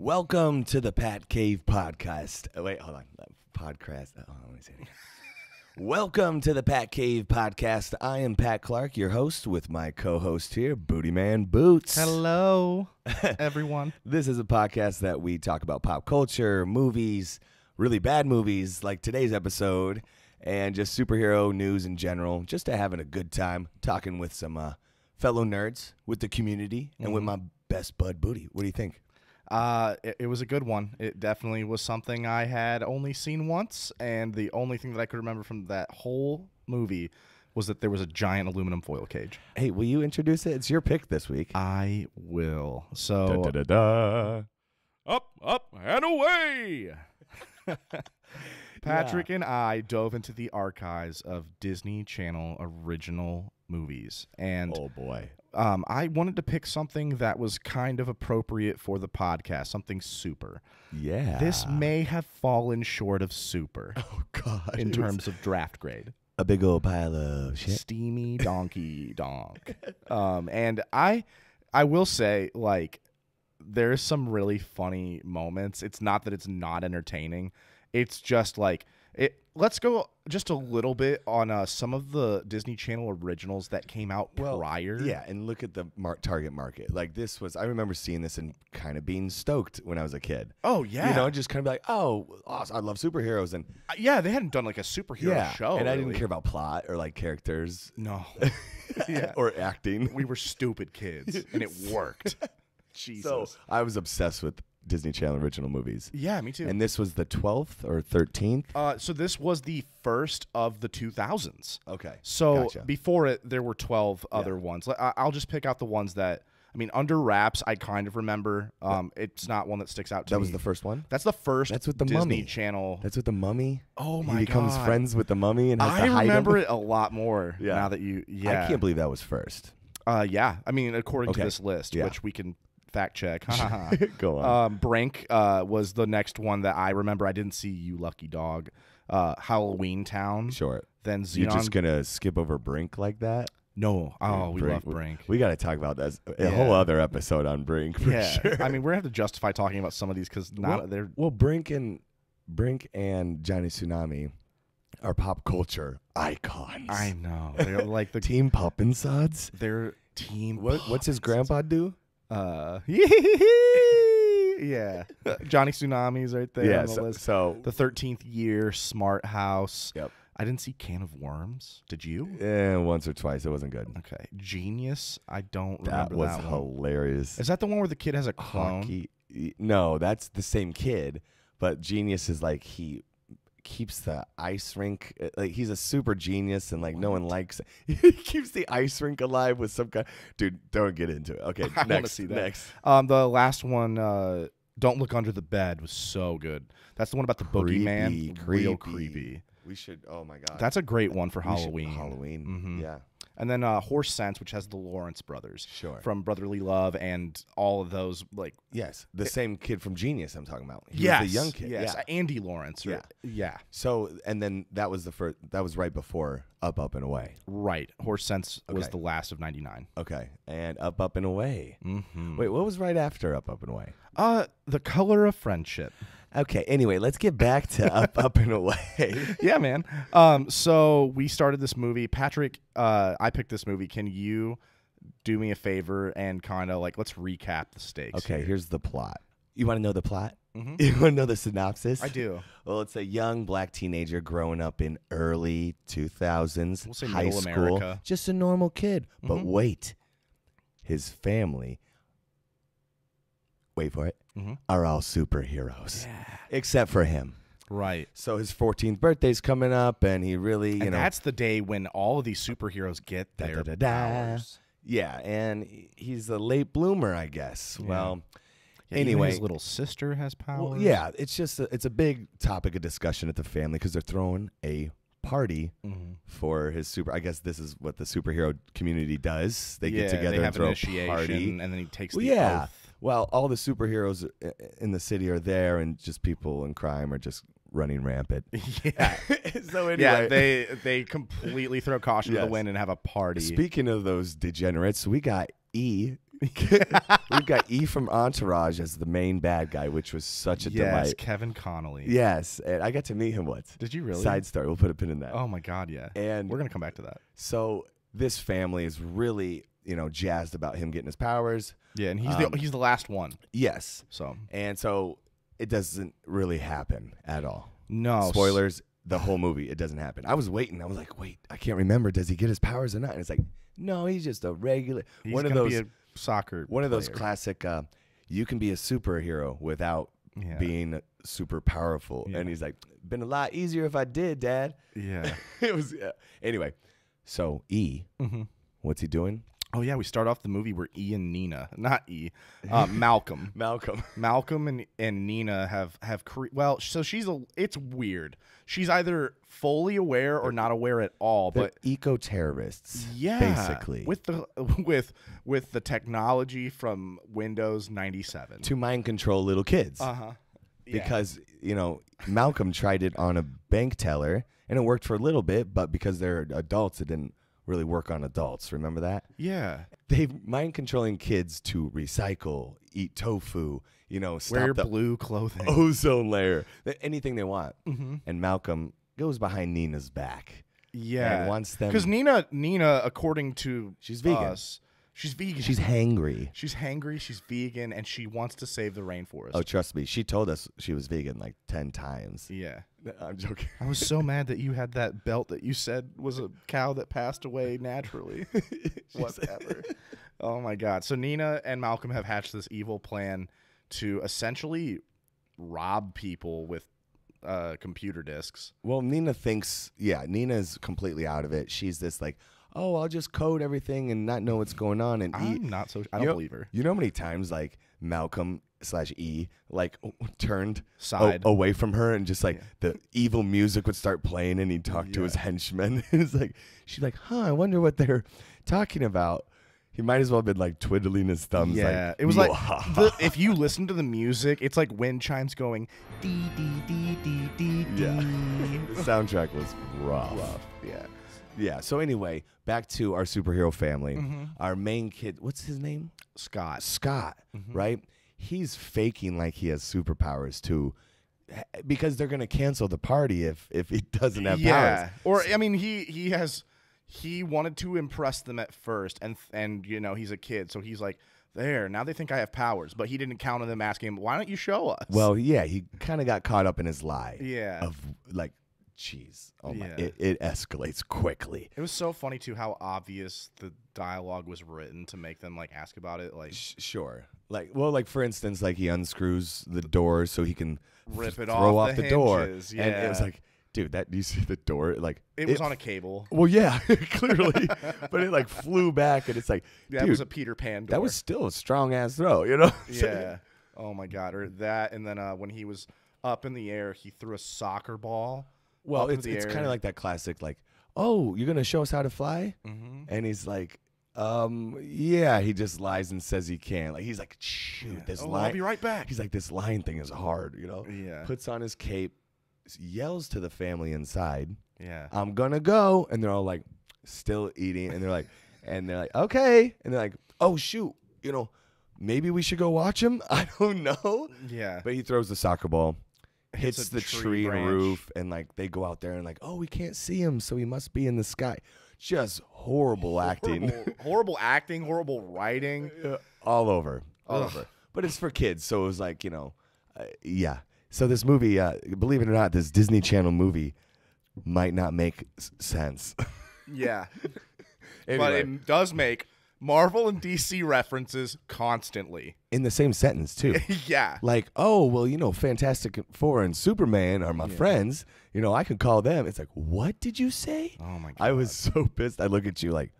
Welcome to the PatCave podcast. Oh, wait, hold on. Podcast. Oh, let me say it again. Welcome to the PatCave podcast. I am Pat Clark, your host, with my co-host here, Booty Man Boots. Hello, everyone. This is a podcast that we talk about pop culture, movies, really bad movies like today's episode, and just superhero news in general, just to having a good time talking with some fellow nerds, with the community, and with my best bud, Booty. What do you think? It was a good one. It definitely was something I had only seen once, and the only thing that I could remember from that whole movie was that there was a giant aluminum foil cage. Hey, will you introduce it? It's your pick this week. I will. So, Up, and away! Patrick and I dove into the archives of Disney Channel original movies, and Oh, boy. I wanted to pick something that was kind of appropriate for the podcast, something super. Yeah. This may have fallen short of super Oh, God. in terms of draft grade. A big old pile of shit. Steamy donkey donk. And I will say, like, there's some really funny moments. It's not that it's not entertaining. It's just like let's go just a little bit on some of the Disney Channel originals that came out prior. Yeah, and look at the target market. Like, this was, I remember seeing this and kind of being stoked when I was a kid. Oh, yeah. You know, just kind of like, oh, awesome, I love superheroes. And Yeah, they hadn't done like a superhero show. and I really. didn't care about plot or like characters. No. Yeah. Or acting. We were stupid kids, and it worked. Jesus. So I was obsessed with Disney Channel original movies. Yeah, me too. And this was the 12th or 13th? So this was the first of the 2000s. Okay. So Gotcha. before it, there were 12 other ones. I'll just pick out the ones that, I mean, Under Wraps, I kind of remember. It's not one that sticks out to me. That was the first one? That's the first That's with the Disney mummy. Channel. That's with the mummy? Oh, my He becomes God. friends with the mummy and has I to hide remember him? it a lot more now that you, I can't believe that was first. Yeah. I mean, according to Okay. this list, Yeah. which we can fact check. Go on. Brink was the next one that I remember. I didn't see You Lucky Dog. Halloween Town. Sure. Then Xenon. You're just going to skip over Brink like that? No. Oh, we love Brink. We got to talk about that. A whole other episode on Brink for sure. I mean, we're going to have to justify talking about some of these because they're. Well, Brink and Johnny Tsunami are pop culture icons. I know. They're like the Team Poppin' Sods. They're team. What's his grandpa do? Yeah. Johnny Tsunami's right there Yeah, on the list. so The 13th Year, Smart House. Yep. I didn't see Can of Worms. Did you? Once or twice. It wasn't good. Okay. Genius. I don't That remember was that one. hilarious. Is that the one where the kid has a clone? Hockey. No, that's the same kid, but Genius is like he keeps the ice rink, like he's a super genius and like no one likes it. He keeps the ice rink alive with some kind. Dude, don't get into it. Okay, I wanna next. see that. Next. The last one, Don't Look Under the Bed, was so good. That's the one about the boogeyman. Real creepy. We should. Oh my god. That's a great one for We should- Halloween. Halloween. Mhm. Yeah. And then Horse Sense, which has the Lawrence brothers. Sure. From Brotherly Love and all of those, like. Yes, the same kid from Genius I'm talking about. He Yes. was the young kid. Yes. Yeah. Andy Lawrence. Yeah. Yeah. So, and then that was the first. That was right before Up, Up and Away. Right. Horse Sense was Okay. the last of 99. Okay, and Up, Up and Away. Mm-hmm. Wait, what was right after Up, Up and Away? The Color of Friendship. Okay, anyway, let's get back to Up, Up and Away. Yeah, man. So we started this movie. Patrick, I picked this movie. Can you do me a favor and kind of like let's recap the stakes? Okay, here. here's the plot. You want to know the plot? Mhm. You want to know the synopsis? I do. Well, it's a young black teenager growing up in early 2000s, We'll say high middle school, America. just a normal kid. But Mhm. wait, his family, wait for it, Mhm. are all superheroes, except for him. Right. So his 14th birthday's coming up, and he really, you And know, that's the day when all of these superheroes get Da, their da, da, da. powers. yeah, and he's a late bloomer, I guess. Yeah. Well, Yeah, even anyway, his little sister has powers. well, yeah, it's just it's a big topic of discussion at the family because they're throwing a party Mhm. for his super. I guess this is what the superhero community does. They get together they and have throw initiation, a party. and then he takes Well, the yeah. oath. Well, all the superheroes in the city are there, and just people in crime are just running rampant. Yeah. So anyway, Yeah, they completely throw caution to Yes. the wind and have a party. Speaking of those degenerates, we got E, We've got E from Entourage as the main bad guy, which was such a Yes, delight. Kevin Connolly. Yes, and I got to meet him once. Did you really? Side story. We'll put a pin in that. Oh my God, yeah. And we're gonna come back to that. so this family is really, jazzed about him getting his powers. Yeah, and he's the last one. Yes, So and so it doesn't really happen at all. no Spoilers. The whole movie, it doesn't happen. I was waiting. I was like, wait, I can't remember. Does he get his powers or not? And it's like, no, he's just a regular. He's one of gonna those be a soccer. One of those player. classic. You can be a superhero without Yeah. being super powerful. Yeah. And he's like, been a lot easier if I did, Dad. Yeah. It was anyway. So E, what's he doing? Oh yeah, we start off the movie where E and Nina, not E, Malcolm. Malcolm and Nina have so it's weird. She's either fully aware or not aware at all. They're But eco-terrorists. yeah, basically with the technology from Windows 97 to mind control little kids. Because Malcolm tried it on a bank teller and it worked for a little bit, but because they're adults, it didn't really work on adults. Remember that? yeah, They mind controlling kids to recycle, eat tofu, stop wear the blue clothing. ozone layer, anything they want. And Malcolm goes behind Nina's back. Yeah, and wants them because Nina, according to She's vegan. us, she's vegan. She's hangry. She's hangry. She's vegan, and she wants to save the rainforest. Oh, trust me, she told us she was vegan like 10 times. Yeah. I'm joking. I was so mad that you had that belt that you said was a cow that passed away naturally. Whatever. Oh my God. So Nina and Malcolm have hatched this evil plan to essentially rob people with computer disks. Well, Nina's completely out of it. She's this like, oh, I'll just code everything and not know what's going on. And I don't believe her. You know how many times like Malcolm/E like turned Side. away from her and just like the evil music would start playing and he'd talk to his henchmen. It's like she's like, I wonder what they're talking about. He might as well have been like twiddling his thumbs. Yeah, like, it was like if you listen to the music, it's like wind chimes going dee dee dee dee dee dee. Yeah. The soundtrack was rough. Yeah. Yeah. So anyway, back to our superhero family. Our main kid, what's his name? Scott. Right? He's faking like he has superpowers too, because they're gonna cancel the party if he doesn't have powers. Or I mean, he wanted to impress them at first, and he's a kid, so he's like, there, now they think I have powers, but he didn't count on them asking him, why don't you show us? Well, yeah, he kind of got caught up in his lie. Yeah. Of like, jeez, oh my, Yeah. it escalates quickly. It was so funny too how obvious the dialogue was written to make them like ask about it. Like, Sure. Like for instance, like he unscrews the door so he can Rip it throw off off the the door, hinges, and it was yeah. like, dude, do you see the door? Like it was on a cable. Well, yeah, clearly, but it like flew back, and it's like, Yeah, dude, it was a Peter Pan door. that was still a strong ass throw, you know? Yeah. Oh my God. Or that, and then when he was up in the air, he threw a soccer ball. Well, up it's in the air. kind of like that classic, like, oh, you're gonna show us how to fly, and he's like, yeah, he just lies and says he can. Like he's like, shoot, this line. I'll be right back. He's like, this line thing is hard, you know? Yeah. Puts on his cape, yells to the family inside, Yeah. I'm gonna go, and they're all like, still eating, and they're like, okay, and they're like, oh shoot, maybe we should go watch him. I don't know. Yeah. But he throws the soccer ball, hits a the tree tree and branch. roof, and like they go out there and like, oh, we can't see him, so he must be in the sky. Just horrible acting. Horrible acting, horrible writing. all over. But it's for kids, so it was like, yeah. So this movie, believe it or not, this Disney Channel movie might not make sense. Yeah. But Anyway, it does make Marvel and DC references constantly. in the same sentence too. Yeah. Like, oh, well, Fantastic Four and Superman are my friends. I can call them. It's like, what did you say? Oh my God. I was so pissed. I look at you like,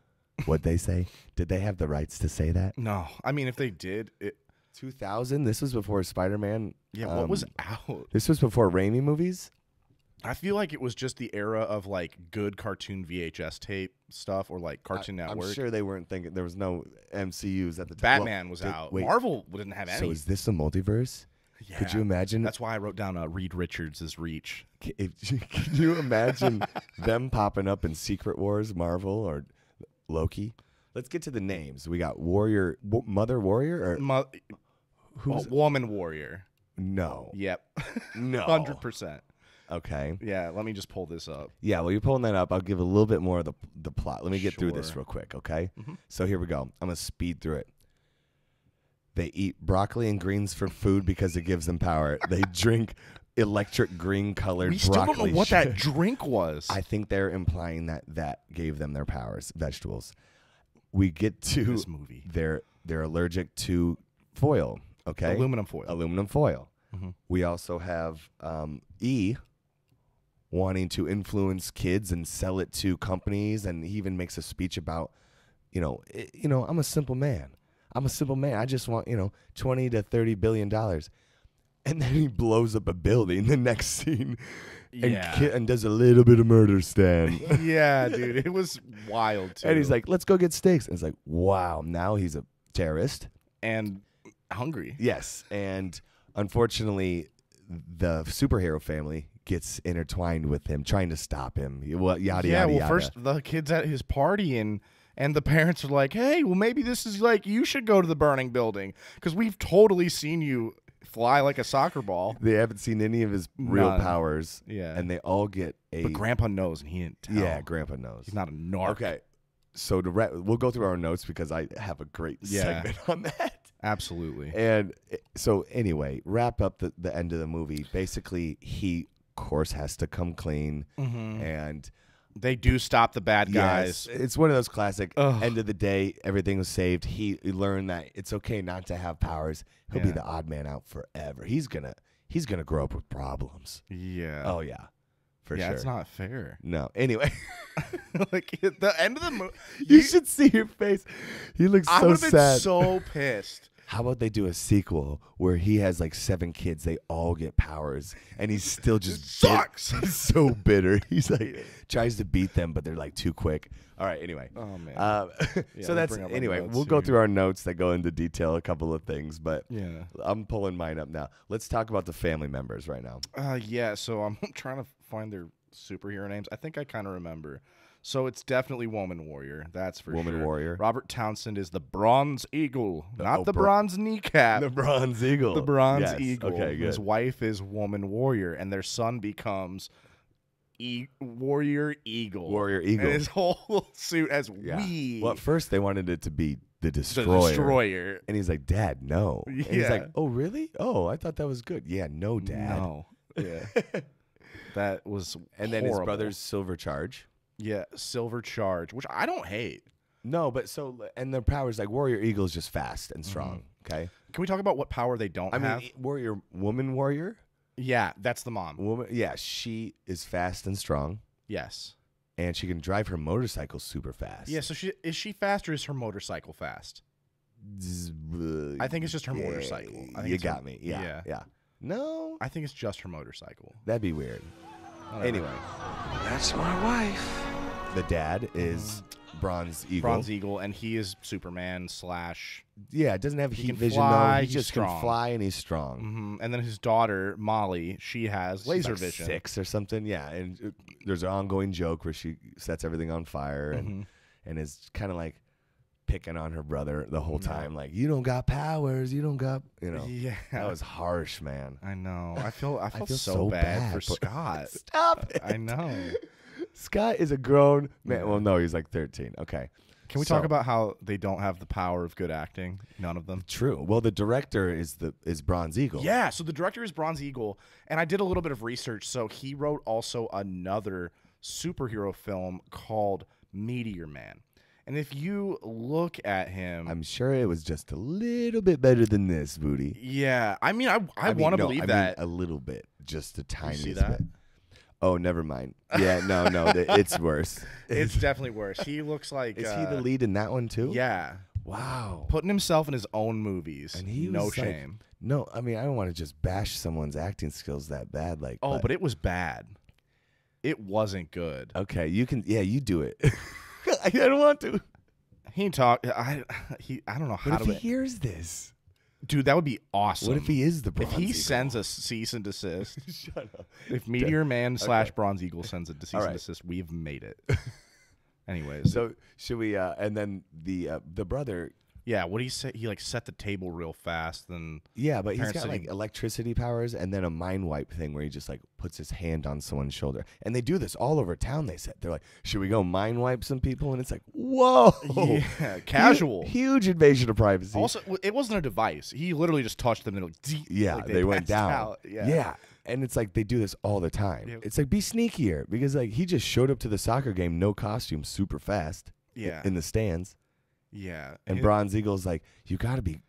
what'd they say? Did they have the rights to say that? No. I mean, if they did, 2000? This was before Spider-Man. yeah, what was out? This was before Raimi movies? I feel like it was just the era of like good cartoon VHS tape stuff or like Cartoon Network. I'm sure they weren't thinking. There was no MCUs at the time. Batman was out. Wait, Marvel didn't have any. so is this a multiverse? Yeah. Could you imagine? That's why I wrote down Reed Richards' Reach. Can you imagine them popping up in Secret Wars, Marvel, or Loki? Let's get to the names. We got Warrior, Mother Warrior, or who's Woman Warrior. no, Yep. no, 100%. Okay. Yeah, let me just pull this up. Yeah, well, you're pulling that up. I'll give a little bit more of the plot. Let me get through this Sure. real quick, okay? Mm-hmm. So here we go. I'm going to speed through it. They eat broccoli and greens for food because it gives them power. They drink electric green-colored We still broccoli. don't know what that drink was. I think they're implying that gave them their powers, vegetables. We get to This movie. They're allergic to foil, okay? Aluminum foil. Aluminum foil. Mhm. We also have E wanting to influence kids and sell it to companies, and he even makes a speech about, I'm a simple man. I just want, $20 to $30 billion. And then he blows up a building the next scene and does a little bit of murder, Stan. Yeah, dude. It was wild, too. And he's like, let's go get steaks. And it's like, wow, now he's a terrorist. And hungry. Yes. And unfortunately, the superhero family gets intertwined with him, trying to stop him. Yada, yada. First the kid's at his party and the parents are like, hey, well, maybe this is like, you should go to the burning building because we've totally seen you fly like a soccer ball. They haven't seen any of his real None. powers. Yeah. And they all get But Grandpa knows and he didn't tell. Yeah, Grandpa knows. He's not a narc. Okay. So we'll go through our notes because I have a great segment on that. Absolutely. And so anyway, wrap up the end of the movie. Basically, he, of course, has to come clean. Mm-hmm. And they do stop the bad guys. yes, it's one of those classic, Ugh. end of the day, everything was saved. He learned that it's okay not to have powers. He'll be the odd man out forever. He's gonna grow up with problems. Yeah. Oh, yeah. For sure. Yeah, it's not fair. No. Anyway. Like, at the end of the movie. You should see your face. He looks I so would have been sad. so pissed. How about they do a sequel where he has like 7 kids, they all get powers, and he's still just sucks. He's so bitter. He's like tries to beat them, but they're like too quick. All right, anyway. Oh, man. So let me that's bring up my anyway. notes We'll go here. through our notes that go into detail a couple of things, but Yeah. I'm pulling mine up now. Let's talk about the family members right now. Yeah, so I'm trying to find their superhero names. I think I kind of remember. So it's definitely Woman Warrior. That's for sure. Woman Warrior. Robert Townsend is the Bronze Eagle, not the Bro- The Bronze Kneecap. Bronze Eagle. The Bronze Yes. Eagle. Okay, good. His wife is Woman Warrior, and their son becomes Warrior Eagle. Warrior Eagle. And his whole suit as Yeah. we. Well, at first they wanted it to be the the Destroyer. Destroyer. And he's like, Dad, no. And he's Yeah. like, oh, really? Oh, I thought that was good. Yeah, no, Dad. No. Yeah. That was And then his horrible. brother's Silver Charge. Yeah, Silver Charge, which I don't hate. No, but and their powers, like Warrior Eagle is just fast and strong, okay? Can we talk about what power they don't I have? mean, Woman Warrior, Yeah, that's the mom. she is fast and strong, Yes. and she can drive her motorcycle super fast. Yeah, so is she fast or is her motorcycle fast? I think it's just her motorcycle. I think You it's got me. Yeah. No, I think it's just her motorcycle. that'd be weird. Whatever. Anyway, That's my wife. the dad is Bronze Eagle. Bronze Eagle, and he is Superman / Yeah, it doesn't have heat can vision fly, though. He he's just strong. can fly and he's strong. And then his daughter, Molly, she has She's laser like vision. 6 or something. Yeah, and there's an ongoing joke where she sets everything on fire and is kind of like picking on her brother the whole time, like, you don't got powers, you don't got, Yeah. That was harsh, man. I know. I feel feel so so bad for bad for- Scott. Stop it. I know. Scott is a grown man. Yeah. Well, no, he's like 13. Okay. Can we talk about how they don't have the power of good acting? None of them. True. Well, the director is Bronze Eagle. Yeah, so the director is Bronze Eagle, and I did a little bit of research. So he wrote also another superhero film called Meteor Man. And if you look at him, I'm sure it was just a little bit better than this, Booty. yeah, I mean, I want to believe that. a little bit, just the tiniest see that? bit. Oh, never mind. Yeah, no, it's worse. It's definitely worse. He looks like Is he the lead in that one too? Yeah, Wow. putting himself in his own movies. And he no was like- shame. No, I mean I don't want to just bash someone's acting skills that bad. Like, Oh, but it was bad. It wasn't good. okay, you can. Yeah, you do it. I don't want to. He talked. I don't know how What if to. he hears this? Dude, that would be awesome. What if he is the If Bronze he Eagle? sends a cease and desist, Shut up. if Meteor Man / Bronze Eagle sends a cease All and right. desist, we've made it. Anyways, So should we? And then the brother. yeah, what did he say? He like set the table real fast. And Yeah, but he's Parents got said like he- electricity powers and then a mind wipe thing where he just like puts his hand on someone's shoulder. And they do this all over town, they said. They're like, should we go mind wipe some people? And it's like, whoa. yeah, casual. Huge invasion of privacy. Also, it wasn't a device. He literally just touched them and like, yeah, like they went passed down. out. Yeah. And it's like they do this all the time. Yep. It's like, be sneakier because like he just showed up to the soccer game, no costume, super fast Yeah. in the stands. Yeah. And Bronze Eagle's like, you gotta be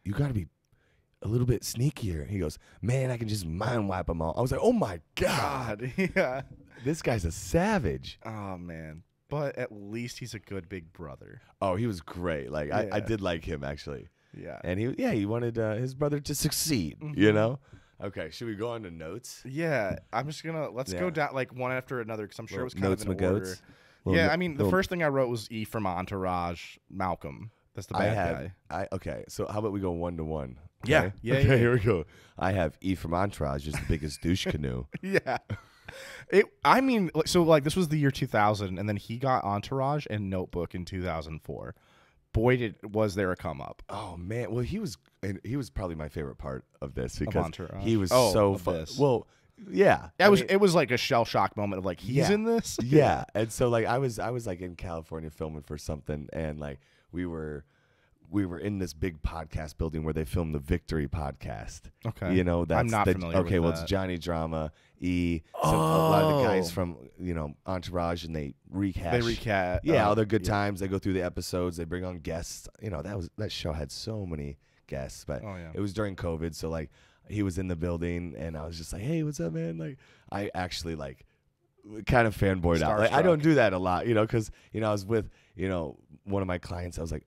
a little bit sneakier. He goes, man, I can just mind wipe them all. I was like, oh my God. God. Yeah. This guy's a savage. Oh man. But at least he's a good big brother. Oh, he was great. Like I Yeah. did like him actually. Yeah. And he wanted his brother to succeed, you know? Okay, should we go on to notes? Yeah. I'm just gonna let's go Yeah. down like one after another because I'm sure it was kind Notes of in my order. goats. Yeah, I mean the first thing I wrote was E from Entourage, Malcolm. That's the bad guy. Okay, so how about we go 1-to-1? Yeah, Okay? yeah, Okay, yeah. here we go. I have E from Entourage is the biggest douche canoe. Yeah. I mean, so like this was the year 2000, and then he got Entourage and Notebook in 2004. Boy, was there a come up. Oh man, well he was probably my favorite part of this because Entourage? he was Oh, so of fun. this. Well, yeah, It was like a shell shock moment of like he's Yeah. in this. yeah. And so like I was like in California filming for something, and like we were in this big podcast building where they filmed the Victory podcast. Okay. You know, that's I'm not familiar with okay, well that. it's Johnny Drama, E, a lot of the guys Oh. from, Entourage, and they rehash. They recap. Yeah, all their good times. They go through the episodes. They bring on guests. That show had so many guests, but Oh, yeah. it was during COVID, so like he was in the building, and I was just like, "Hey, what's up, man?" Like I actually like kind of fanboyed out. Like I don't Starstruck. do that a lot, because I was with one of my clients. I was like,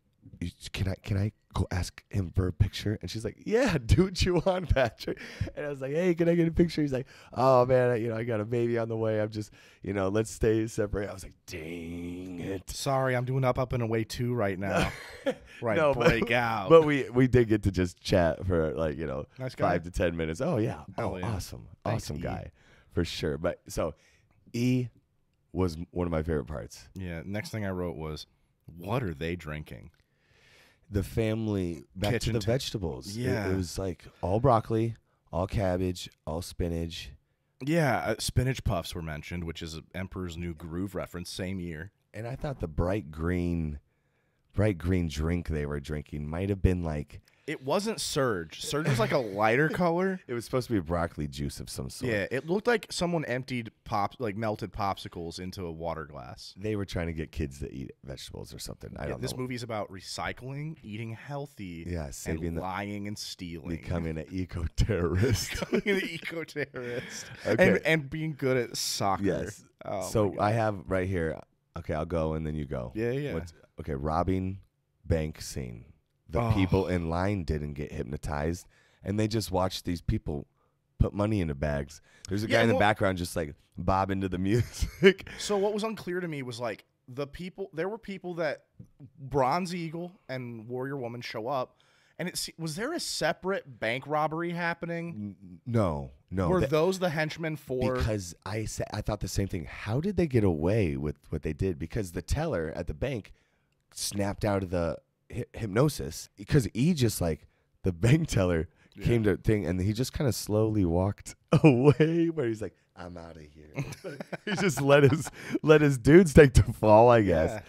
Can I go ask him for a picture? And she's like, yeah, do what you want, Patrick. And I was like, hey, can I get a picture? He's like, oh man, I got a baby on the way. I'm just, let's stay separate. I was like, dang it. Sorry, I'm doing up and away 2 right now. Right, No, break out. But we did get to just chat for like, Nice guy. 5 to 10 minutes. Oh yeah. Hell Oh, yeah. awesome. Thanks, Awesome E. guy for sure. But so E was one of my favorite parts. Yeah. Next thing I wrote was, what are they drinking? The family back Kitchen to the ta- vegetables. Yeah. It was like all broccoli, all cabbage, all spinach. Yeah, spinach puffs were mentioned, which is Emperor's New Groove reference, same year. And I thought the bright green drink they were drinking might have been like, It wasn't Surge. Surge was like a lighter color. it was supposed to be broccoli juice of some sort. Yeah, it looked like someone emptied melted popsicles into a water glass. They were trying to get kids to eat vegetables or something. I don't This know. movie's about recycling, eating healthy, Yeah, saving and the- lying and stealing. Becoming an eco-terrorist. Becoming an eco-terrorist. Okay. And being good at soccer. Yes. Oh, So my God. I have right here. Okay, I'll go and then you go. Yeah. Okay, robbing bank scene. The Oh. people in line didn't get hypnotized, and they just watched these people put money into bags. There's a guy Yeah, in the well- background just like bobbing to the music. So what was unclear to me was like there were people that Bronze Eagle and Warrior Woman show up, and was there a separate bank robbery happening? No. Were that- those the henchmen for? because I thought the same thing. How did they get away with what they did? Because the teller at the bank snapped out of the hypnosis because he just like the bank teller came to thing and he just kind of slowly walked away where he's like, I'm out of here. He just let his dudes take the fall, I guess. Yeah.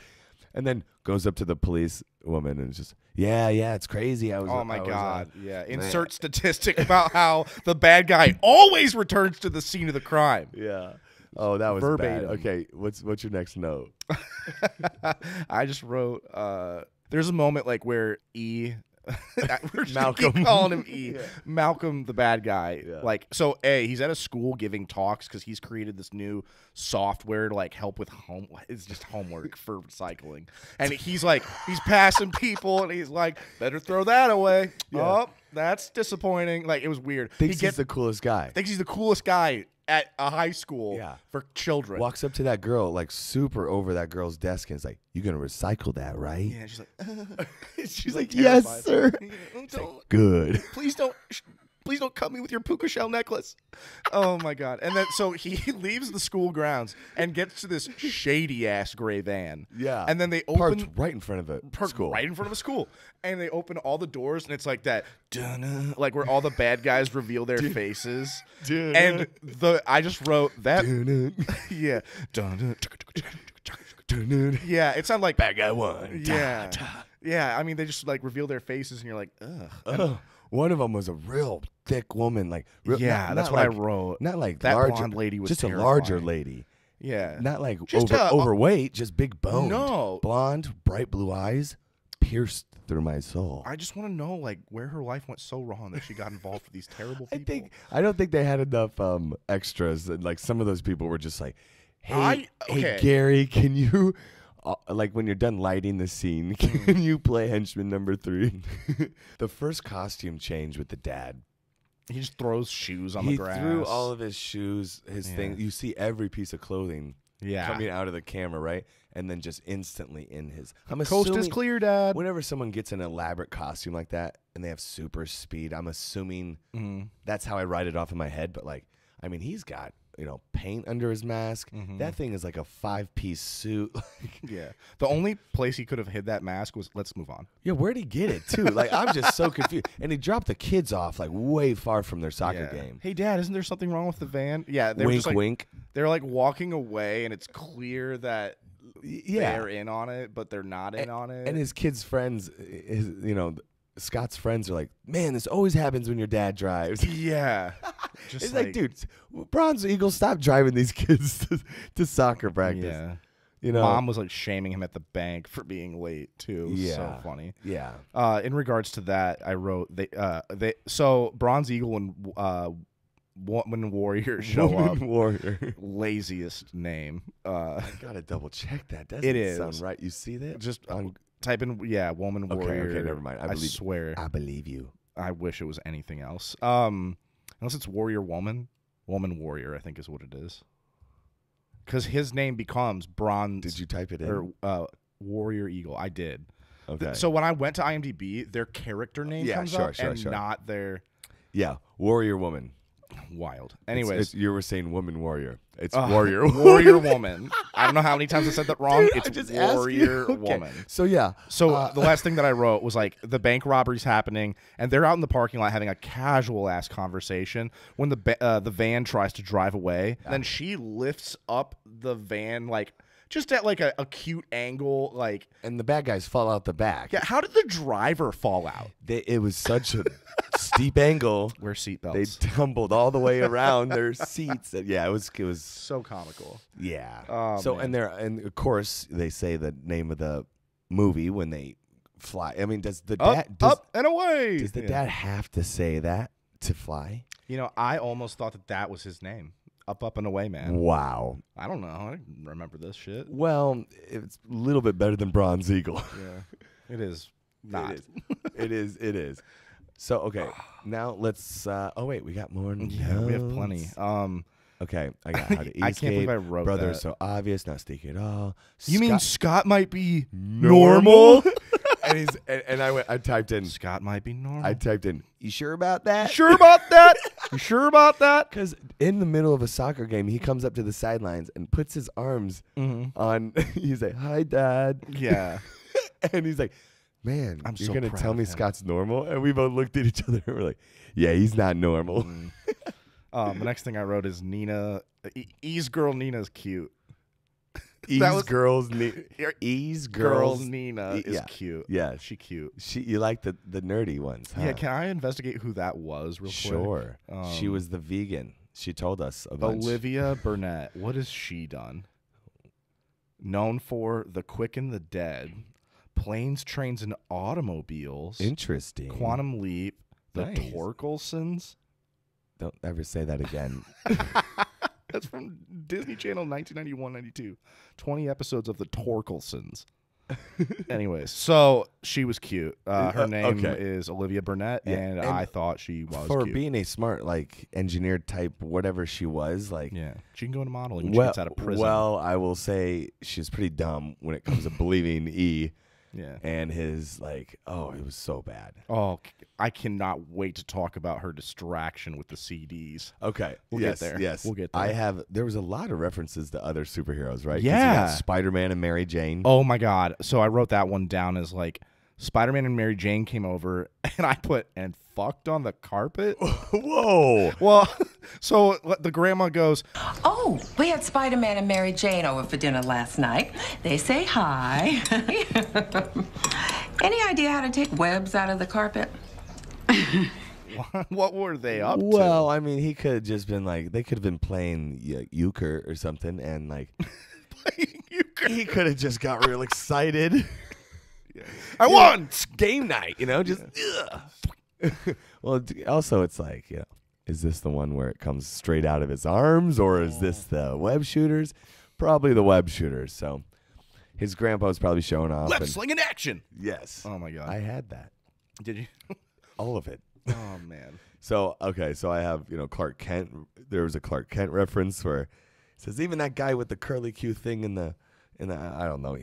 And then goes up to the police woman and just, yeah, it's crazy. Oh my God! Yeah, man. insert statistic about how the bad guy always returns to the scene of the crime. Yeah. Oh, that was Verbatim. bad. Okay, what's your next note? I just wrote. There's a moment like where we're just gonna keep Malcolm. calling him E. Yeah. Malcolm, the bad guy. Yeah. Like, so he's at a school giving talks because he's created this new software to like help with it's just homework for recycling. And he's passing people and he's like, better throw that away. Yeah. Oh, that's disappointing. Like, it was weird. Thinks he's the coolest guy. Thinks he's the coolest guy at a high school Yeah. for children. Walks up to that girl, like super over that girl's desk, and is like, "You gonna recycle that, right?" Yeah, she's like, She's like, terrified. "Yes, sir." Don't, Good. please don't Please don't cut me with your puka shell necklace. Oh my God. And then so he leaves the school grounds and gets to this shady ass gray van. Yeah. And then they Parked open right in front of the school. right in front of a school. And they open all the doors and it's like that dun like where all the bad guys reveal their faces. And I just wrote that yeah. Yeah, it sounded like Bad guy one. yeah. Yeah, I mean they just like reveal their faces and you're like, ugh. One of them was a real thick woman, like Yeah, that's what I wrote. Not like That larger, blonde lady was just terrifying. a larger lady. Yeah. Not like Just overweight, just big boned. No. Blonde, bright blue eyes, pierced through my soul. I just want to know like where her life went so wrong that she got involved with these terrible people. I don't think they had enough extras, and like some of those people were just like, hey Gary, can you like when you're done lighting the scene, can you play henchman number 3? The first costume change with the dad. He just throws shoes on the grass. He threw all of his shoes, his thing. You see every piece of clothing coming out of the camera, right? And then just instantly in his. Coast is clear, Dad. Whenever someone gets an elaborate costume like that and they have super speed, I'm assuming that's how I write it off in my head. But like, I mean, he's got paint under his mask. That thing is like a 5-piece suit. Yeah. The only place he could have hid that mask was. Let's move on. Yeah, where'd he get it too? Like, I'm just so confused. And he dropped the kids off like way far from their soccer game. Hey, Dad, isn't there something wrong with the van? Yeah, they were Wink, just like, wink. They're like walking away, and it's clear that they're in on it, but they're not in on it. And his kids' friends, Scott's friends are like, man, this always happens when your dad drives. Yeah. Just It's like, dude, Bronze Eagle, stop driving these kids to soccer practice. Yeah. Mom was like shaming him at the bank for being late too. It was so funny. Yeah. In regards to that, I wrote so Bronze Eagle and Woman Warrior show up. Warrior. Laziest name. I gotta double check that. Doesn't It is. sound right. You see that? Just type in Woman Warrior. Okay, never mind. I swear. I believe you. I wish it was anything else. Unless it's Warrior Woman. Woman Warrior, I think is what it is. Because his name becomes Bronze. Did you type it in? Or Warrior Eagle. I did. Okay. So when I went to IMDb, their character name comes up and not their... Yeah, Warrior Woman. Wild. Anyways. You were saying Woman Warrior. It's Warrior Warrior Woman. I don't know how many times I said that wrong. Dude, it's Warrior Woman. So yeah. So the last thing that I wrote was like the bank robbery's happening, and they're out in the parking lot having a casual ass conversation when the van tries to drive away. Yeah. Then she lifts up the van like just at like a cute angle, like, and the bad guys fall out the back. Yeah, how did the driver fall out? It was such a steep angle. Wear seatbelts. They tumbled all the way around their seats. Yeah, it was so comical. Yeah. Oh, so man. and of course they say the name of the movie when they fly. I mean, does the dad up and away? Does the dad have to say that to fly? I almost thought that was his name. Up and away, man. Wow. I don't know. I remember this shit. Well, it's a little bit better than Bronze Eagle. Yeah. It is not. It is. So, okay. Now let's oh wait, we got more notes. Yeah, we have plenty. Okay, I got how to escape. I can't believe I wrote Brother that. So obvious, not sneaky at all. You mean Scott might be normal? And I typed in Scott might be normal. I typed in, you sure about that? You sure about that? You sure about that? Because in the middle of a soccer game, he comes up to the sidelines and puts his arms on. He's like, "Hi, Dad." Yeah, and he's like, "Man, you're so gonna proud tell of me him." Scott's normal?" And we both looked at each other and we're like, "Yeah, he's not normal." The next thing I wrote is Nina. Ease girl Nina's cute. Ease girls Nina is cute. Yeah, she cute. You like the nerdy ones, huh? Yeah, can I investigate who that was real quick? Sure. She was the vegan. She told us a bunch. Olivia Burnett. What has she done? Known for The Quick and the Dead, Planes, Trains, and Automobiles. Interesting. Quantum Leap. The Nice. Torkelsons. Don't ever say that again. That's from Disney Channel 1991-92. 20 episodes of The Torkelsons. Anyways, so she was cute. Her name is Olivia Burnett, and I thought she was for cute. being a smart, like, engineer type, whatever she was, like. Yeah, she can go into modeling when she gets out of prison. Well, I will say she's pretty dumb when it comes to believing E. Yeah. And his it was so bad. Oh, I cannot wait to talk about her distraction with the CDs. Okay. We'll yes, get there. Yes. We'll get there. There was a lot of references to other superheroes, right? 'Cause Yeah. you got Spider-Man and Mary Jane. Oh my God. So I wrote that one down as Spider-Man and Mary Jane came over and I put and fucked on the carpet. Whoa. Well, so the grandma goes, Oh, we had Spider-Man and Mary Jane over for dinner last night. They say hi. Any idea how to take webs out of the carpet? what were they up to? Well, I mean, he could have just been they could have been playing euchre or something, and Playing euchre. he could have just got real excited. I won. It's game night, just. Well, also it's is this the one where it comes straight out of his arms, or is this the web shooters? Probably the web shooters. So his grandpa was probably showing off. Left sling in action. Yes. Oh my God. I had that. Did you? All of it. Oh man. So I have Clark Kent. There was a Clark Kent reference where it says even that guy with the curly Q thing in the I don't know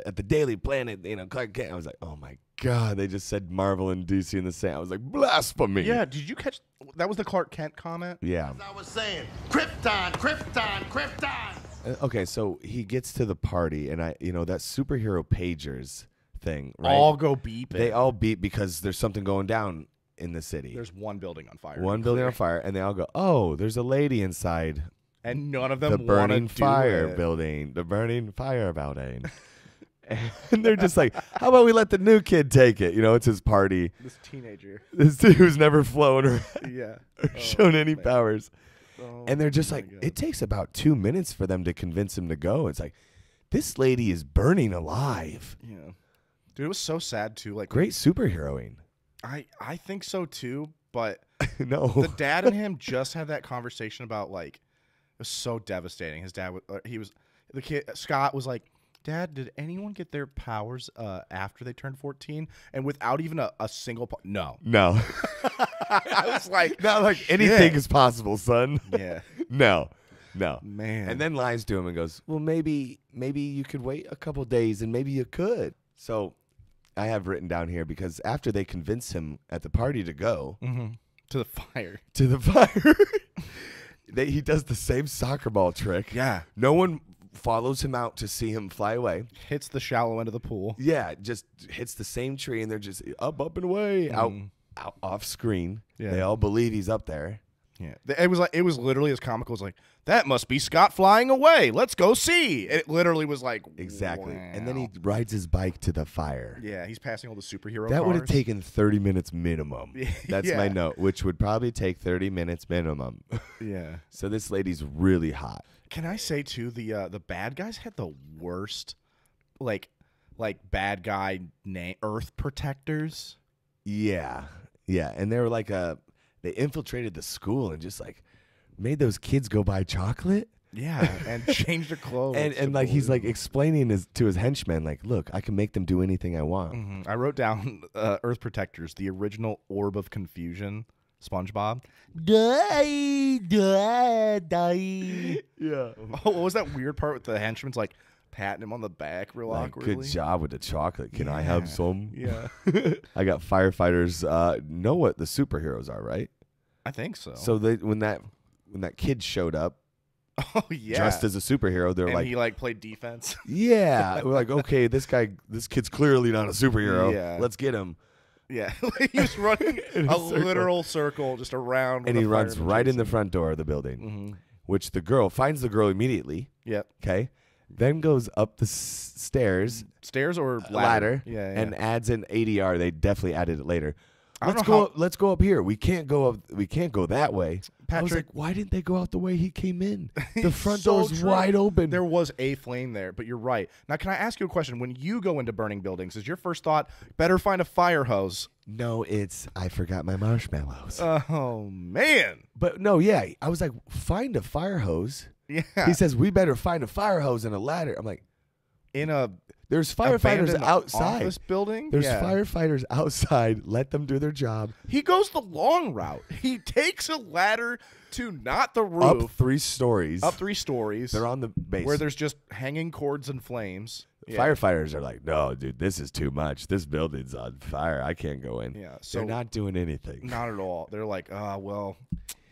at the Daily Planet, Clark Kent. I was like, oh my God, they just said Marvel and DC in the same. I was like, blasphemy. Yeah. Did you catch? That was the Clark Kent comment. Yeah. As I was saying, Krypton, Krypton, Krypton. Okay, so he gets to the party, and that superhero pagers thing, right? All go beep. They all beep because there's something going down in the city. There's one building on fire. One building on fire, and they all go, oh, there's a lady inside and none of them the burning wanna do fire it. building, the burning fire building. And they're just like, how about we let the new kid take it? It's his party. This teenager. This dude who's never flown or Yeah. shown any man. powers. Oh, And they're just my like, God. it takes about 2 minutes for them to convince him to go. It's like, this lady is burning alive. Yeah. Dude, it was so sad too. Great superheroing. I think so too, but No. the dad and him just had that conversation about it was so devastating. His dad the kid Scott was like, Dad, did anyone get their powers after they turned 14? And without even a single no. No. I was like, Not like anything is possible, son. yeah. No. Man. And then lies to him and goes, well, maybe you could wait a couple days and maybe you could. So I have written down here because after they convince him at the party to go to the fire. to the fire, he does the same soccer ball trick. Yeah. No one follows him out to see him fly away. Hits the shallow end of the pool. Yeah, just hits the same tree, and they're just up and away, out off screen. Yeah. They all believe he's up there. Yeah. It was literally as comical as that must be Scott flying away. Let's go see. It literally was Exactly. wow. And then he rides his bike to the fire. Yeah, he's passing all the superhero That would have cars. taken 30 minutes minimum. That's my Yeah. note, which would probably take 30 minutes minimum. Yeah. So this lady's really hot. Can I say too the bad guys had the worst bad guy Earth protectors. Yeah. And they were they infiltrated the school and just made those kids go buy chocolate. Yeah, and changed their clothes. And he's explaining to his henchmen, look, I can make them do anything I want. I wrote down Earth protectors, the original orb of confusion, SpongeBob. Die. Yeah. Oh, what was that weird part with the henchmen's patting him on the back real awkwardly? Good job with the chocolate. Can I have some? Yeah. I got firefighters know what the superheroes are, right? I think so. So when that kid showed up oh yeah, dressed as a superhero, they're and he played defense. yeah, we're okay, this kid's clearly not a superhero. Yeah. Let's get him. Yeah, he was running a literal circle just around, And he runs firemen right in the chasing front door of the building, which the girl finds the girl immediately. him. Yep. Okay, then goes up the stairs, Stairs or ladder, Yeah, yeah. and adds an ADR. They definitely added it later. I don't Let's know go. how- Let's go up here. We can't go up. We can't go that way. I was Patrick- like, why didn't they go out the way he came in? The front So door's true. wide open. There was a flame there, but you're right. Now, can I ask you a question? When you go into burning buildings, is your first thought, better find a fire hose? No, it's I forgot my marshmallows. Oh, man. But no, yeah, I was like, find a fire hose. Yeah. He says we better find a fire hose and a ladder. I'm like, In a there's firefighters abandoned outside. office building? There's Yeah. firefighters outside. Let them do their job. He goes the long route. He takes a ladder to not the roof. Up 3 stories. Up 3 stories. They're on the base. where there's just hanging cords and flames. Firefighters are like, no, dude, this is too much. This building's on fire. I can't go in. Yeah, so they're not doing anything. Not at all. They're like, well,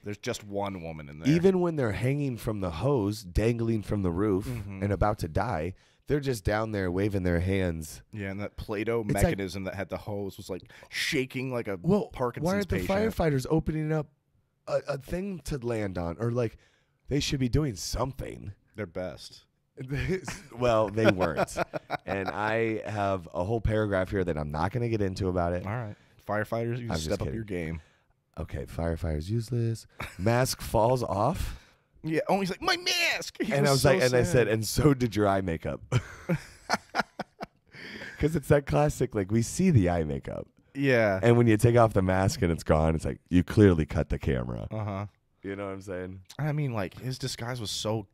there's just one woman in there. Even when they're hanging from the hose, dangling from the roof, and about to die, they're just down there waving their hands. Yeah, and that Play-Doh mechanism that had the hose was like shaking like a Parkinson's why aren't the patient. firefighters opening up a thing to land on? Or like, they should be doing something. Their best. Well, they weren't. And I have a whole paragraph here that I'm not going to get into about it. All right. Firefighters, you just step up kidding. your game. Okay, firefighters useless. Mask falls off. Yeah. Oh, he's like, my mask. And I was like, and I said, and so did your eye makeup. Because it's that classic, like, we see the eye makeup. Yeah. And when you take off the mask and it's gone, it's like, you clearly cut the camera. Uh-huh. You know what I'm saying? I mean, like, his disguise was so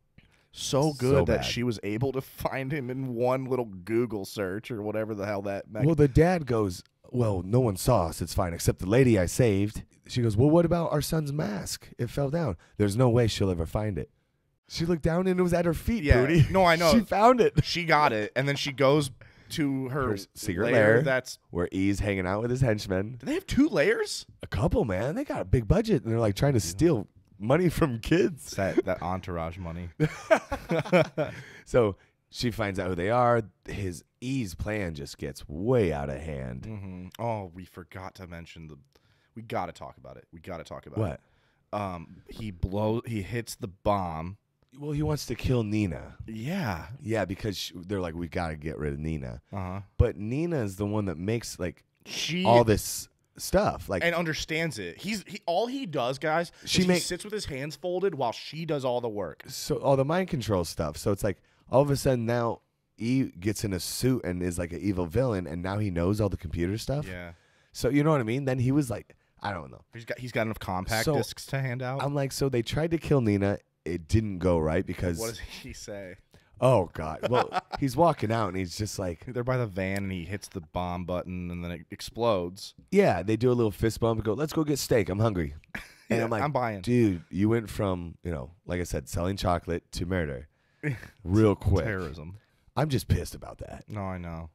good that bad. she was able to find him in one little Google search or whatever the hell that Well, the dad goes, well, no one saw us. It's fine, except the lady I saved. She goes, well, what about our son's mask? It fell down. There's no way she'll ever find it. She looked down and it was at her feet, Yeah. Booty. No, I know. She found it. She got it, and then she goes to her secret lair. lair. That's Where E's hanging out with his henchmen. do they have 2 layers? A couple, man. They got a big budget, and they're like trying to steal money from kids. That entourage money. So she finds out who they are. His E's plan just gets way out of hand. Mm-hmm. Oh, we forgot to mention we got to talk about it. We got to talk about What? He hits the bomb. Well, he wants to kill Nina. Yeah. Yeah, because they're like, we got to get rid of Nina. Uh-huh. But Nina is the one that makes like She all this stuff. Like, and understands it. All he does, guys, She is make- he sits with his hands folded while she does all the work. so all the mind control stuff. So it's like all of a sudden now E gets in a suit and is like an evil villain, and now he knows all the computer stuff. Yeah. So you know what I mean? Then he was like, I don't know. He's got enough compact So, discs to hand out. I'm like, so they tried to kill Nina. It didn't go right because What does he say? oh god. Well, he's walking out and he's just like, They're by the van and he hits the bomb button and then it explodes. yeah. They do a little fist bump and go, let's go get steak. I'm hungry. And Yeah, I'm like, I'm buying. dude, you went from like I said, selling chocolate to murder, real quick. Terrorism. I'm just pissed about that. No, I know.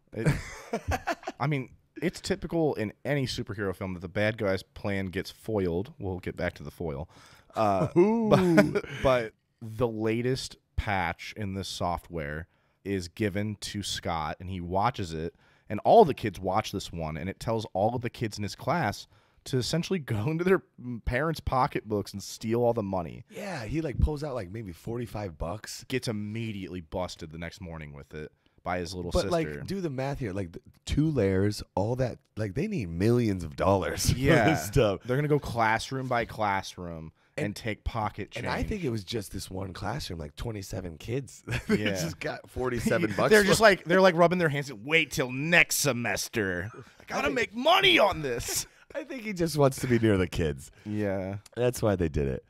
I mean, it's typical in any superhero film that the bad guy's plan gets foiled. We'll get back to the foil. But the latest patch in this software is given to Scott, and he watches it, and all the kids watch this one, and it tells all of the kids in his class to essentially go into their parents' pocketbooks and steal all the money. Yeah, he like pulls out like maybe $45. Gets immediately busted the next morning with it by his little But sister. like, do the math here. Like, 2 layers, all that. Like, they need millions of dollars for yeah, this stuff. they're gonna go classroom by classroom and take pocket change. And I think it was just this one classroom, like 27 kids. Yeah. They just got 47 bucks. they're just like rubbing their hands. Wait till next semester. I gotta make money on this. I think he just wants to be near the kids. Yeah. That's why they did it.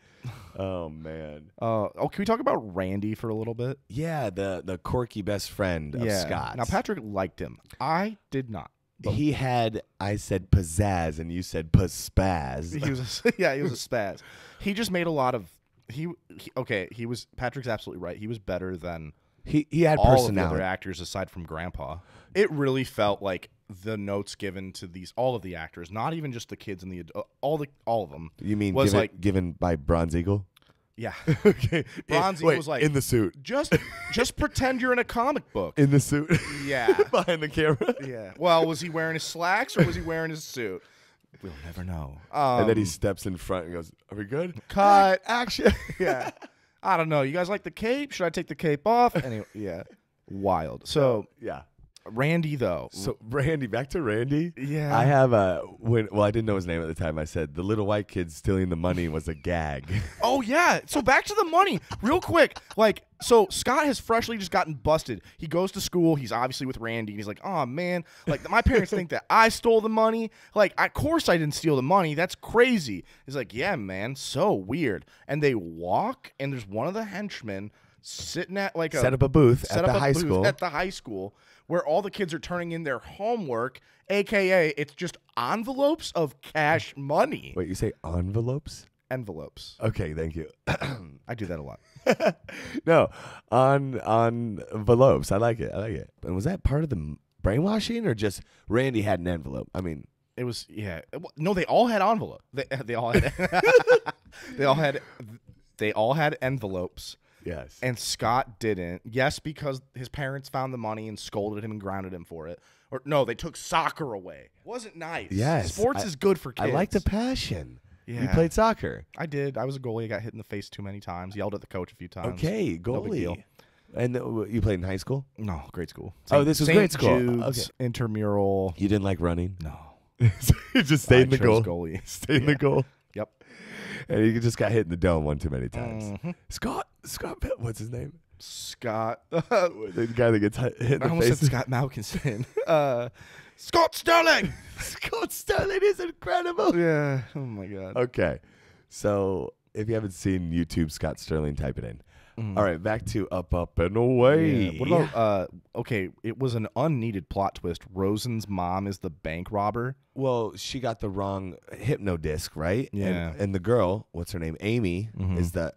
Oh man. Oh, can we talk about Randy for a little bit? Yeah, the quirky best friend of Scott. Now Patrick liked him. I did not. But He had, I said pizzazz, and you said spaz. he was he was a spaz. He just made a lot of Patrick's absolutely right. He was better than He had all of the personality. other actors aside from Grandpa. It really felt like the notes given to all of the actors, not even just the kids and the all of them. You mean was given by Bronze Eagle? yeah. Okay. Bronze Wait, Eagle was like in the suit. just pretend you're in a comic book. In the suit. Yeah. Behind the camera. Yeah. Well, was he wearing his slacks or was he wearing his suit? We'll never know. And then he steps in front and goes, "Are we good? Cut. Action." Yeah. I don't know. You guys like the cape? Should I take the cape off? Anyway, yeah. Wild. So Yeah. Randy though. So Randy, back to Randy. Yeah. I have I didn't know his name at the time. I said the little white kid stealing the money was a gag. Oh yeah. So back to the money, real quick. Like, so Scott has freshly just gotten busted. He goes to school. He's obviously with Randy, and he's like, "Oh man, like my parents think that I stole the money. Like, of course I didn't steal the money. That's crazy." He's like, "Yeah, man, so weird." And they walk, and there's one of the henchmen sitting at like Set up a booth at the high booth school. at the high school where all the kids are turning in their homework, aka it's just envelopes of cash money. Wait, you say envelopes? envelopes. Okay, thank you. I do that a lot. No, on envelopes. I like it. And was that part of the brainwashing, or just Randy had an envelope? I mean, It was no. They all had envelope. They all had they all had envelopes. yes. And Scott didn't. Yes, because his parents found the money and scolded him and grounded him for it. Or no, they took soccer away. Wasn't nice. Yes, Sports is good for kids. I like the passion. You Yeah. played soccer. I did. I was a goalie. I got hit in the face too many times. Yelled at the coach a few times. Okay, No big deal. goalie. And you played in high school? No, grade school. Oh, this was St. grade school. Jude's intramural. You didn't like running? No. You just stayed in the chose goal. goalie. Stayed in the goal. Yep. And you just got hit in the dome one too many times. Mhm. Scott, what's his name? Scott. The guy that gets hit in I the almost face. said Scott Malkinson. Scott Sterling. Scott Sterling is incredible. Yeah. Oh my God. Okay. So if you haven't seen YouTube Scott Sterling, type it in. All right, back to Up and Away. Yeah. What about okay, it was an unneeded plot twist. Rosen's mom is the bank robber. Well, she got the wrong hypno disc, right? Yeah. And the girl, what's her name? Amy, is the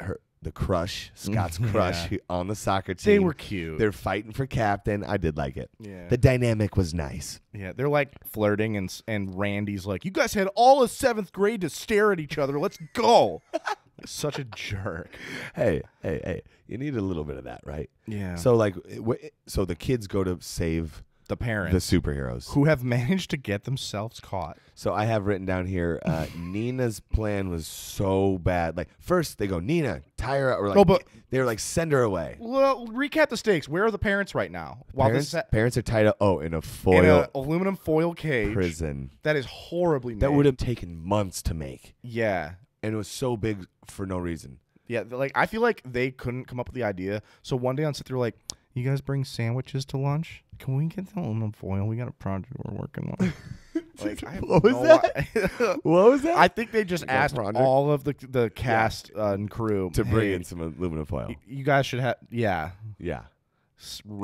crush, Scott's crush Yeah. who- on the soccer team. They were cute. They're fighting for captain. I did like it. Yeah. The dynamic was nice. Yeah, they're like flirting, and Randy's like, "You guys had all of 7th grade to stare at each other. Let's go." Such a jerk. Hey, you need a little bit of that, right? Yeah. So like, so the kids go to save The the parents superheroes. who have managed to get themselves caught. So I have written down here, Nina's plan was so bad. Like first they go, Nina, tie her up, or like No, but- they were like, send her away. Well, recap the stakes. Where are the parents right now? While Parents, this is parents are tied up. Oh, in a in foil an aluminum foil cage. prison. That is horribly made. That would have taken months to make, Yeah. and it was so big for no reason. Yeah, like I feel like they couldn't come up with the idea. So one day on set, they're like, "You guys bring sandwiches to lunch? Can we get the aluminum foil? We got a project we're working on." Like, I have What was no that? What was that? I think they just asked project? all of the cast and crew to bring "Hey, in some aluminum foil. You guys should have, yeah. Yeah.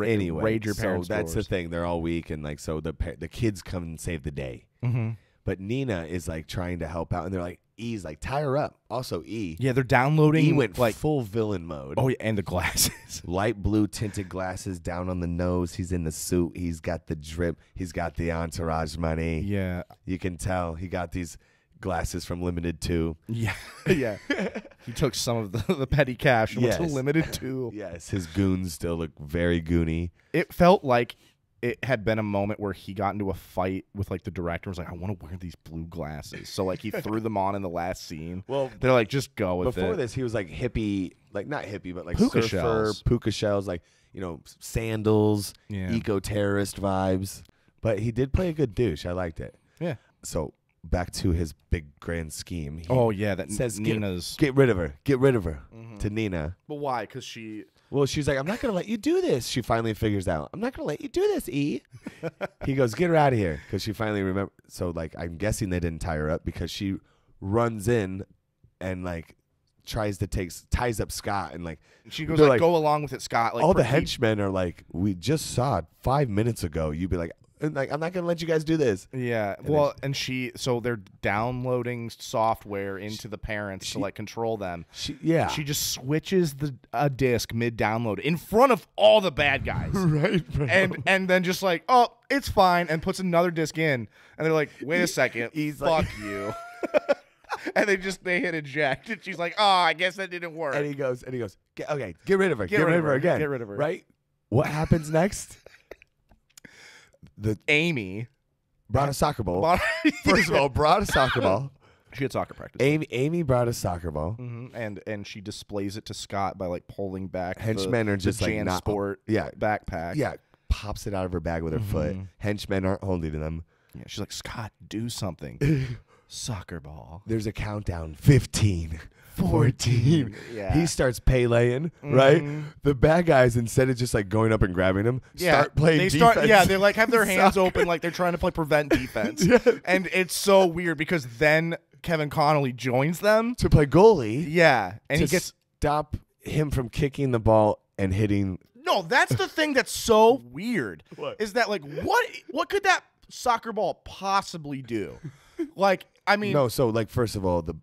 Anyway, raid your parents. so that's the doors. thing. They're all weak, and like so the kids come and save the day. Mm-hmm. But Nina is like trying to help out, and they're like, E's like, tie her up. Also, Yeah, they're downloading. E went like, full villain mode. oh yeah, and the glasses. Light blue tinted glasses down on the nose. He's in the suit. He's got the drip. He's got the entourage money. Yeah, You can tell he got these glasses from Limited 2. yeah, yeah. He took some of the petty cash and went Yes. to Limited 2. Yes, his goons still look very goony. It felt like it had been a moment where he got into a fight with like the director. Was like, I want to wear these blue glasses. So like he threw them on in the last scene. Well, they're like, just go with Before it. this, he was like hippie, like not hippie, but like Puka surfer, shells. puka shells, like, sandals, Yeah. eco-terrorist vibes. But he did play a good douche. I liked it. Yeah. So back to his big grand scheme. He Oh yeah, that says, Nina's. get rid of her. Get rid of her to Nina. But why? Because she. Well, she's like, I'm not going to let you do this. She finally figures out, I'm not going to let you do this, E. He goes, get her out of here. Because she finally remembers. So, like, I'm guessing they didn't tie her up because she runs in and, like, ties up Scott. And, like, She goes they're like, go along with it, Scott. Like all the he- henchmen are like, we just saw it 5 minutes ago. You'd be like, I'm not going to let you guys do this. Yeah. Well, and so they're downloading software into the parents to like control them. She She just switches a disc mid-download in front of all the bad guys. right. and then just like, oh, it's fine, and puts another disc in, and they're like, wait a second, he's fuck like- you. And they hit eject, and she's like, oh, I guess that didn't work. And he goes, okay, get rid of her. Get rid of her again. Get rid of her. Right? What happens next? The Amy brought a soccer ball. First of all, brought a soccer ball. she had soccer practice. Amy brought a soccer ball. And she displays it to Scott by like pulling back. Henchmen the, are just the like Jan not Sport backpack. Yeah, pops it out of her bag with her foot. Henchmen aren't holding them. Yeah, she's like, Scott, do something. Soccer ball. There's a countdown. 15. 14. Yeah. He starts Peleing, right? The bad guys, instead of just like going up and grabbing him, start playing they defense. start. Yeah, they like have their hands Soccer. open, like they're trying to play prevent defense. And it's so weird because then Kevin Connolly joins them. to play goalie. Yeah, and to he gets. stop him from kicking the ball and hitting. No, that's the thing that's so weird. What? Is that like what could that soccer ball possibly do? Like, I mean, No, so like first of all, the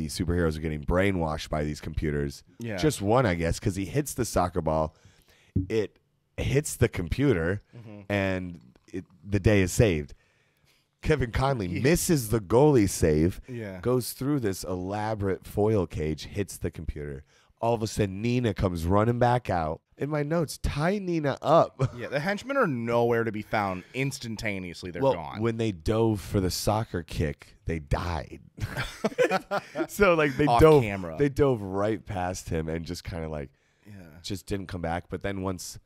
superheroes are getting brainwashed by these computers. Yeah. Just one, I guess, because he hits the soccer ball, it hits the computer, and the day is saved. Kevin Conley misses the goalie save, goes through this elaborate foil cage, hits the computer. All of a sudden, Nina comes running back out. In my notes, tie Nina up. Yeah, the henchmen are nowhere to be found instantaneously. They're gone. When they dove for the soccer kick, they died. So like they Off dove, camera. they dove right past him and just kind of like, just didn't come back. But then once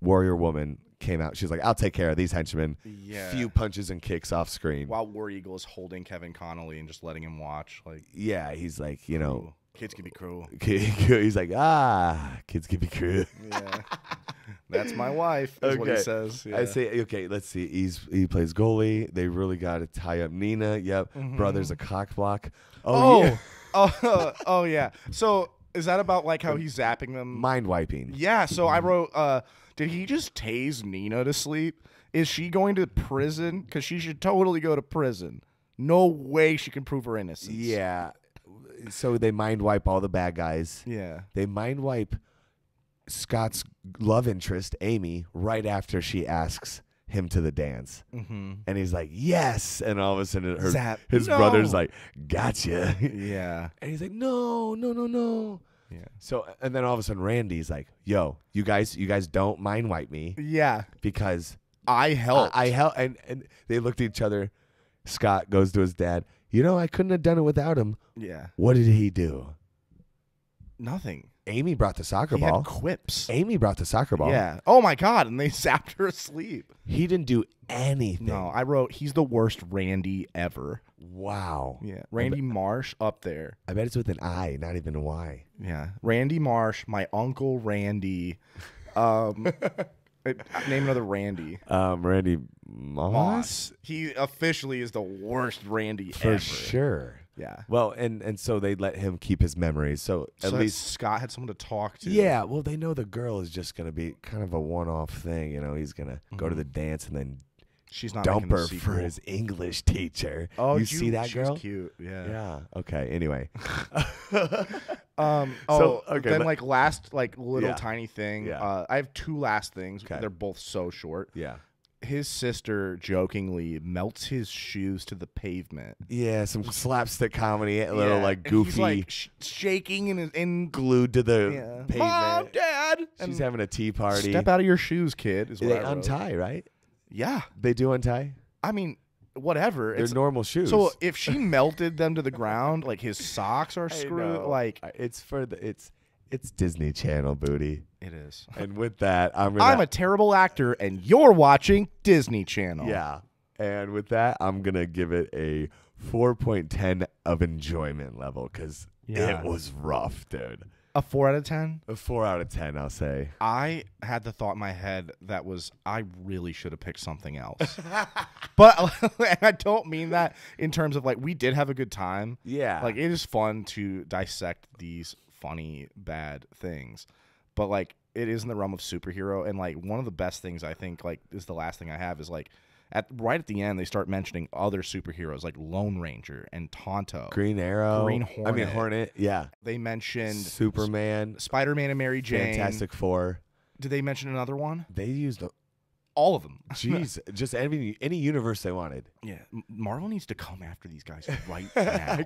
Warrior Woman came out, she's like, "I'll take care of these henchmen." Yeah. Few punches and kicks off screen. While War Eagle is holding Kevin Connolly and just letting him watch, like, Yeah, he's like, you know, kids can be cruel. he's like, kids can be cruel. Yeah, that's my wife. Is what he says. I Yeah. say, okay, let's see. He plays goalie. They really got to tie up Nina. Yep. Brother's a cock block. Oh, Yeah. oh yeah. So is that about like how he's zapping them? Mind wiping. Yeah. So I wrote, did he just tase Nina to sleep? Is she going to prison? Because she should totally go to prison. No way she can prove her innocence. Yeah. So they mind wipe all the bad guys. Yeah. They mind wipe Scott's love interest, Amy, right after she asks him to the dance. Mm-hmm. And he's like, yes. And all of a sudden Zap. his No. brother's like, gotcha. Yeah. And he's like, no. Yeah. So, and then all of a sudden Randy's like, yo, you guys don't mind wipe me Yeah. because I helped. I help. And they looked at each other. Scott goes to his dad, you know, I couldn't have done it without him. Yeah. What did he do? Nothing. Amy brought the soccer He ball. had quips. Amy brought the soccer ball. Yeah. Oh my God. And they zapped her asleep. He didn't do anything. No, I wrote he's the worst Randy ever. Wow. Yeah. Randy Marsh up there. I bet it's with an I, not even a Y. Yeah. Randy Marsh, my uncle Randy. Name another Randy. Randy Moss? He officially is the worst Randy For ever. sure. Yeah. Well, and so they let him keep his memories. So at So least Scott had someone to talk to. yeah, well, they know the girl is just going to be kind of a one-off thing. You know, he's going to go to the dance and then She's not dump making her the for sequel. his English teacher. Oh, you see that she's girl? cute. Yeah. Yeah. Okay. Anyway. Then like last like little Yeah. tiny thing. Yeah. I have two last things. Okay. They're both so short. Yeah. His sister jokingly melts his shoes to the pavement. Yeah, some slapstick comedy, a little Yeah, like and goofy, he's like shaking in glued to the yeah. pavement. Mom, Dad. She's And having a tea party. step out of your shoes, kid. Is what They I wrote. untie, right? Yeah. They do untie. I mean, whatever. They're It's normal shoes. so if she melted them to the ground, like his socks are I screwed. know. Like it's for the it's Disney Channel booty. it is. And with that, I'm I'm a terrible actor, and you're watching Disney Channel. yeah. And with that, I'm gonna give it a 4.10 of enjoyment level because Yeah. it was rough, dude. A 4 out of 10. A 4 out of 10, I'll say. I had the thought in my head that was I really should have picked something else. But and I don't mean that in terms of like we did have a good time. Yeah. Like it is fun to dissect these funny bad things. But like it is in the realm of superhero and like one of the best things I think like is the last thing I have is like right at the end they start mentioning other superheroes like Lone Ranger and Tonto. Green Arrow. Green I mean Hornet. Hornet. Yeah. They mentioned Superman. Spider-Man and Mary Jane. Fantastic Four. Did they mention another one? They used All of them. jeez, just any universe they wanted. Yeah, Marvel needs to come after these guys right now.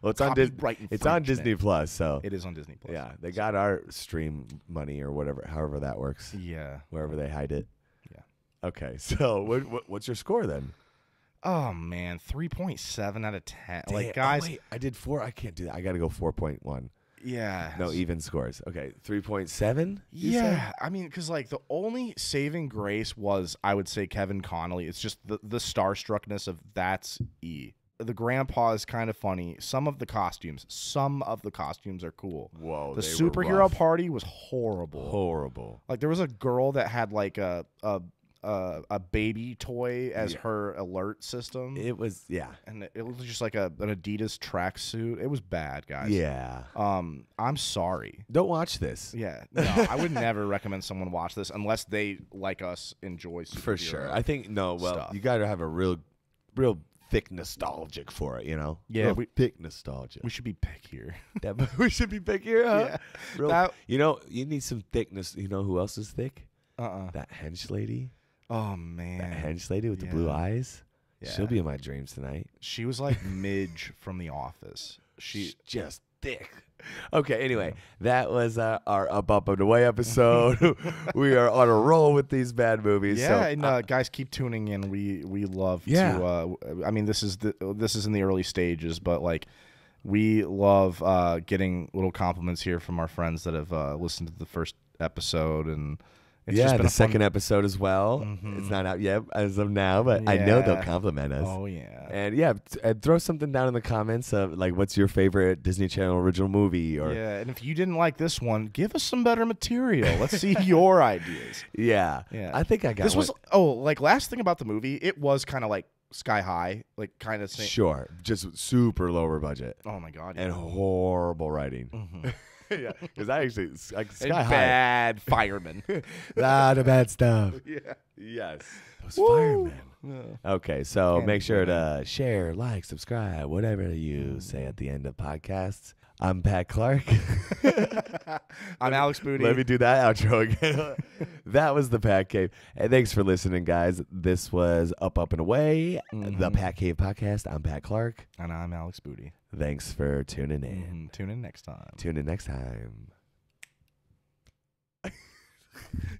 Well, it's on Copyright It's on infringement. Disney Plus, so It is on Disney Plus. yeah, they got our stream money or whatever, however that works, Yeah. wherever they hide it. Yeah. Okay, so what's your score then? Oh man, 3.7 out of 10. Damn, Like guys, wait, I did 4. I can't do that. I got to go 4.1. yeah. No, even scores. Okay, 3.7. Yeah, I mean, because like the only saving grace was, I would say, Kevin Connolly. It's just the starstruckness of that's E. The grandpa is kind of funny. Some of the costumes are cool. Whoa, the they were superhero rough. party was horrible. Horrible. Like there was a girl that had like a baby toy as her alert system, It was and it was just like an Adidas tracksuit. It was bad, guys. yeah. I'm sorry. Don't watch this. Yeah, no, I would never recommend someone watch this unless they like us enjoy superhero For sure. I think no. Well, stuff. you got to have a real thick nostalgic for it, you know? Yeah, Real thick nostalgia. We should be pickier. We should be pickier, huh? Yeah. Real, you know, you need some thickness. You know who else is thick? That hench lady. Oh man, That hench lady with the blue eyes. Yeah. She'll be in my dreams tonight. She was like Midge from The Office. She's just thick. Okay, anyway, that was our Up and Away episode. We are on a roll with these bad movies. Yeah, so, and guys, keep tuning in. We love Yeah. to. I mean, this is in the early stages, but like we love getting little compliments here from our friends that have listened to the first episode, and it's just been the second episode as well. Mhm. It's not out yet as of now, but I know they'll compliment us. Oh yeah. And yeah, and throw something down in the comments of like, what's your favorite Disney Channel original movie? Or Yeah, and if you didn't like this one, give us some better material. Let's see your ideas. yeah, I think I got this one. was like last thing about the movie. It was kind of like sky high, like kind of Sure, just super lower budget Oh my god, and horrible writing. Mhm. Yeah, because I actually like And Sky High. bad firemen. Lot of bad stuff. Yeah. Yes. Those Woo. firemen. Yeah. Okay, so Can't make sure do to share, like, subscribe, whatever you say at the end of podcasts. I'm Pat Clark. I'm Alex Booty. Let me do that outro again. That was the PatCave. And thanks for listening, guys. This was Up and Away, the PatCave podcast. I'm Pat Clark. And I'm Alex Booty. Thanks for tuning in. Tune in next time. Tune in next time.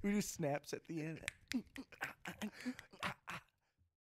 We do snaps at the end.